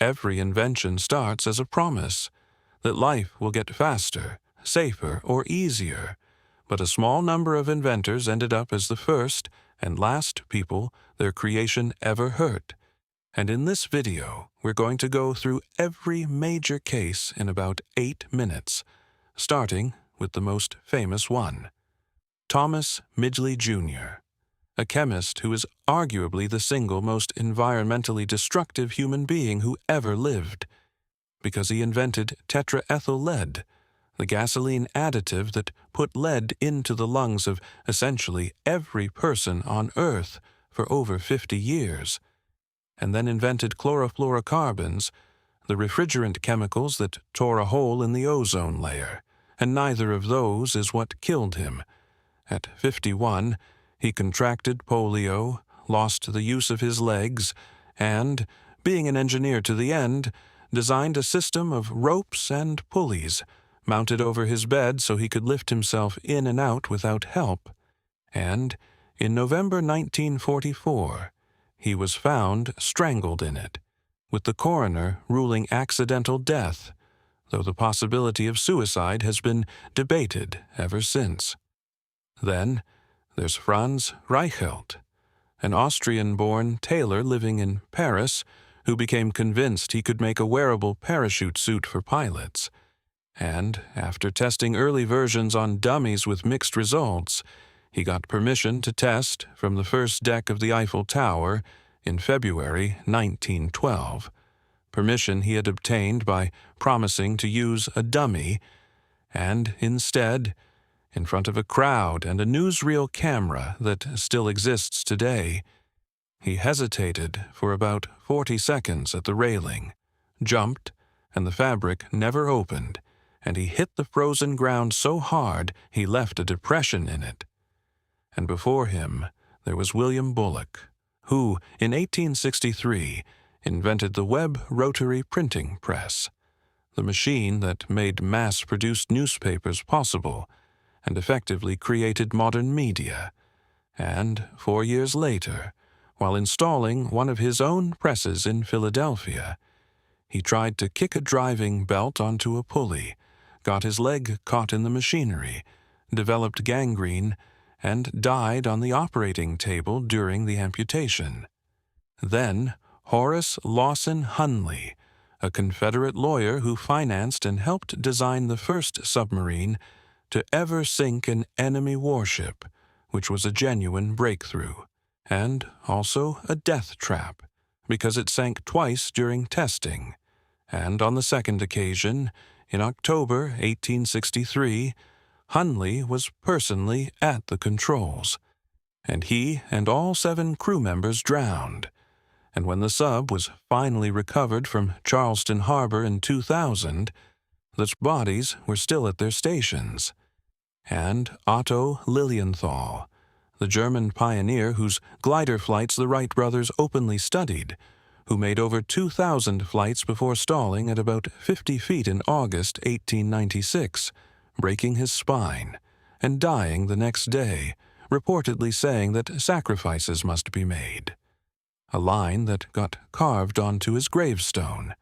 Every invention starts as a promise that life will get faster, safer, or easier, but a small number of inventors ended up as the first and last people their creation ever hurt. And in this video, we're going to go through every major case in about 8 minutes, starting with the most famous one. Thomas Midgley Jr., a chemist who is arguably the single most environmentally destructive human being who ever lived, because he invented tetraethyl lead, the gasoline additive that put lead into the lungs of essentially every person on Earth for over 50 years, and then invented chlorofluorocarbons, the refrigerant chemicals that tore a hole in the ozone layer, and neither of those is what killed him. At 51, he contracted polio, lost the use of his legs, and, being an engineer to the end, designed a system of ropes and pulleys mounted over his bed so he could lift himself in and out without help. And, in November 1944, he was found strangled in it, with the coroner ruling accidental death, though the possibility of suicide has been debated ever since. Then, there's Franz Reichelt, an Austrian-born tailor living in Paris who became convinced he could make a wearable parachute suit for pilots. And, after testing early versions on dummies with mixed results, he got permission to test from the first deck of the Eiffel Tower in February 1912, permission he had obtained by promising to use a dummy, and instead, in front of a crowd and a newsreel camera that still exists today, he hesitated for about 40 seconds at the railing, jumped, and the fabric never opened, and he hit the frozen ground so hard he left a depression in it. And before him there was William Bullock, who, in 1863, invented the Webb rotary printing press, the machine that made mass-produced newspapers possible and effectively created modern media. And 4 years later, while installing one of his own presses in Philadelphia, he tried to kick a driving belt onto a pulley, got his leg caught in the machinery, developed gangrene, and died on the operating table during the amputation. Then, Horace Hunley, a Confederate lawyer who financed and helped design the first submarine to ever sink an enemy warship, which was a genuine breakthrough, and also a death trap, because it sank twice during testing. And on the second occasion, in October 1863, Hunley was personally at the controls, and he and all 7 crew members drowned. And when the sub was finally recovered from Charleston Harbor in 2000, the bodies were still at their stations. And Otto Lilienthal, the German pioneer whose glider flights the Wright brothers openly studied, who made over 2,000 flights before stalling at about 50 feet in August 1896, breaking his spine, and dying the next day, reportedly saying that sacrifices must be made, a line that got carved onto his gravestone.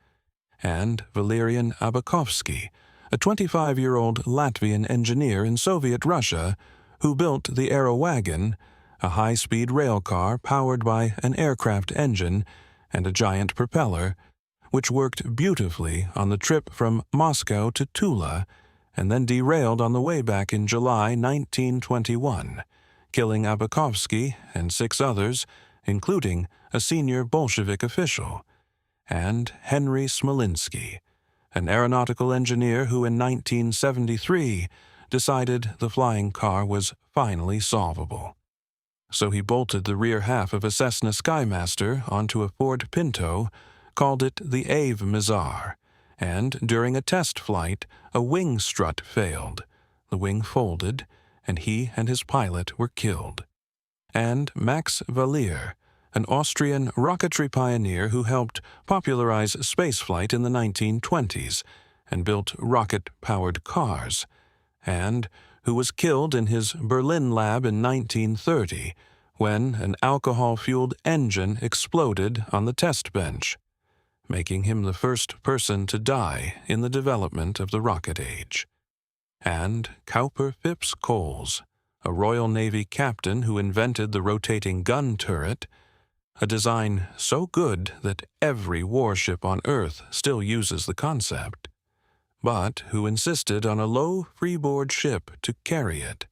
And Valerian Abakovsky, a 25-year-old Latvian engineer in Soviet Russia who built the Aerowagon, a high-speed rail car powered by an aircraft engine and a giant propeller, which worked beautifully on the trip from Moscow to Tula, and then derailed on the way back in July 1921, killing Abakovsky and 6 others, including a senior Bolshevik official, and Henry Smolinski, an aeronautical engineer who in 1973 decided the flying car was finally solvable. So he bolted the rear half of a Cessna Skymaster onto a Ford Pinto, called it the Ave Mizar, and during a test flight, a wing strut failed. The wing folded, and he and his pilot were killed. And Max Valier, an Austrian rocketry pioneer who helped popularize spaceflight in the 1920s and built rocket-powered cars, and who was killed in his Berlin lab in 1930 when an alcohol-fueled engine exploded on the test bench. making him the first person to die in the development of the rocket age. And Cowper Coles, a Royal Navy captain who invented the rotating gun turret, a design so good that every warship on Earth still uses the concept, but who insisted on a low freeboard ship to carry it,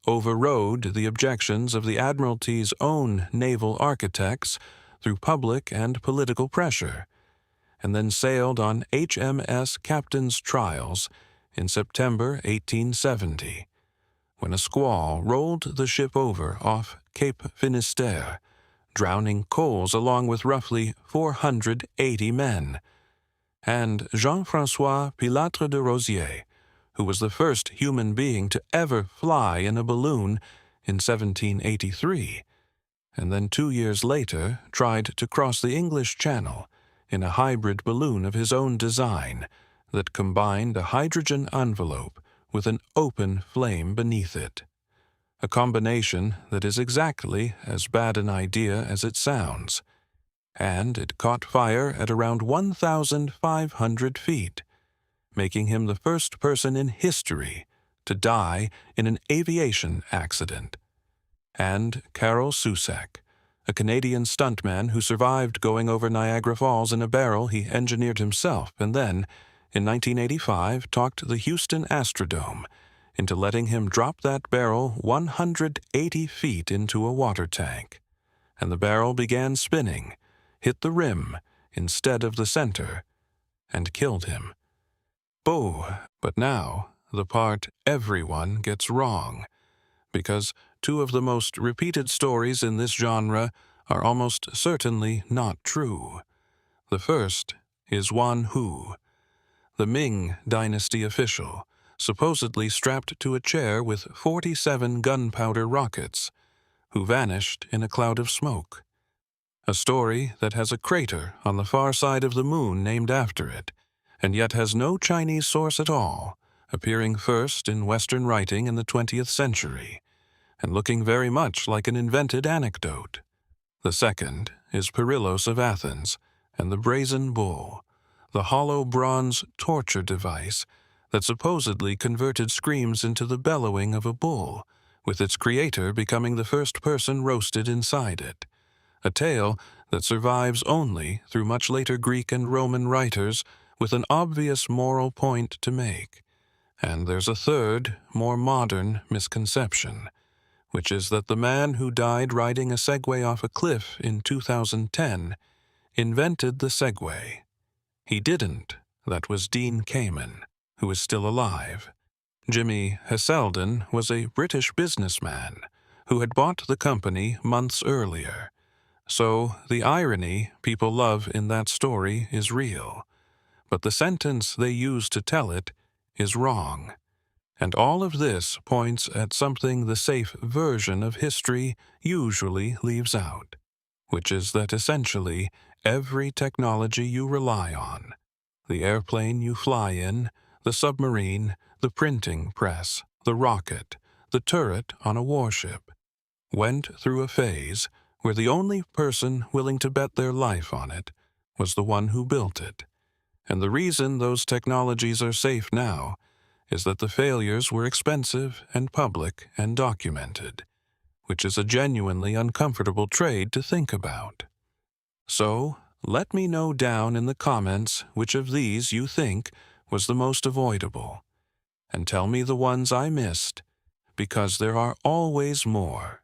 overrode the objections of the Admiralty's own naval architects through public and political pressure, and then sailed on HMS Captain's trials in September 1870, when a squall rolled the ship over off Cape Finisterre, drowning Coles along with roughly 480 men, and Jean-François Pilatre de Rozier, who was the first human being to ever fly in a balloon in 1783, and then 2 years later tried to cross the English Channel in a hybrid balloon of his own design that combined a hydrogen envelope with an open flame beneath it, a combination that is exactly as bad an idea as it sounds, and it caught fire at around 1,500 feet, making him the first person in history to die in an aviation accident. And Karel Soucek, a Canadian stuntman who survived going over Niagara Falls in a barrel he engineered himself and then, in 1985, talked the Houston Astrodome into letting him drop that barrel 180 feet into a water tank, and the barrel began spinning, hit the rim instead of the center, and killed him. Boo! But now, the part everyone gets wrong, because two of the most repeated stories in this genre are almost certainly not true. The first is Wan Hu, the Ming Dynasty official, supposedly strapped to a chair with 47 gunpowder rockets, who vanished in a cloud of smoke. A story that has a crater on the far side of the moon named after it, and yet has no Chinese source at all, appearing first in Western writing in the 20th century, and looking very much like an invented anecdote. The second is Perillos of Athens and the Brazen Bull, the hollow bronze torture device that supposedly converted screams into the bellowing of a bull, with its creator becoming the first person roasted inside it, a tale that survives only through much later Greek and Roman writers with an obvious moral point to make. And there's a third, more modern misconception, which is that the man who died riding a Segway off a cliff in 2010 invented the Segway. He didn't. That was Dean Kamen, who is still alive. Jimmy Heselden was a British businessman who had bought the company months earlier. So the irony people love in that story is real, but the sentence they use to tell it is wrong. And all of this points at something the safe version of history usually leaves out, which is that essentially every technology you rely on, the airplane you fly in, the submarine, the printing press, the rocket, the turret on a warship, went through a phase where the only person willing to bet their life on it was the one who built it. And the reason those technologies are safe now is that the failures were expensive and public and documented, which is a genuinely uncomfortable trade to think about. So, let me know down in the comments which of these you think was the most avoidable, and tell me the ones I missed, because there are always more.